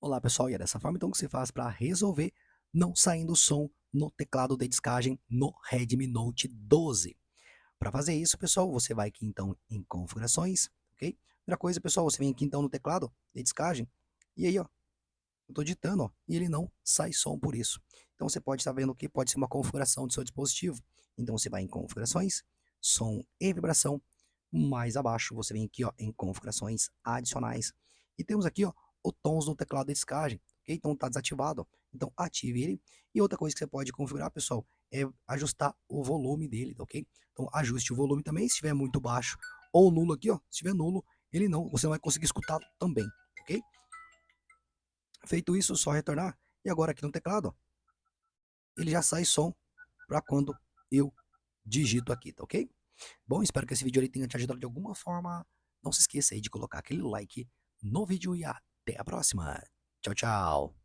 Olá pessoal, e é dessa forma então que se faz para resolver não saindo som no teclado de discagem no Redmi Note 12. Para fazer isso, pessoal, você vai aqui então em configurações, ok? Primeira coisa, pessoal, você vem aqui então no teclado de discagem e aí, ó, eu tô digitando, ó, e ele não sai som por isso. Então você pode estar vendo que pode ser uma configuração do seu dispositivo. Então você vai em configurações, som e vibração. Mais abaixo você vem aqui, ó, em configurações adicionais. E temos aqui, ó, o tons do teclado de descagem, ok? Então tá desativado, ó. Então ative ele. E outra coisa que você pode configurar, pessoal, é ajustar o volume dele, tá ok? Então ajuste o volume também, se estiver muito baixo ou nulo aqui, ó. Se estiver nulo, você não vai conseguir escutar também, ok? Feito isso, só retornar. E agora aqui no teclado, ó, ele já sai som para quando eu digito aqui, tá ok? Bom, espero que esse vídeo aí tenha te ajudado de alguma forma. Não se esqueça aí de colocar aquele like no vídeo e até a próxima. Tchau, tchau.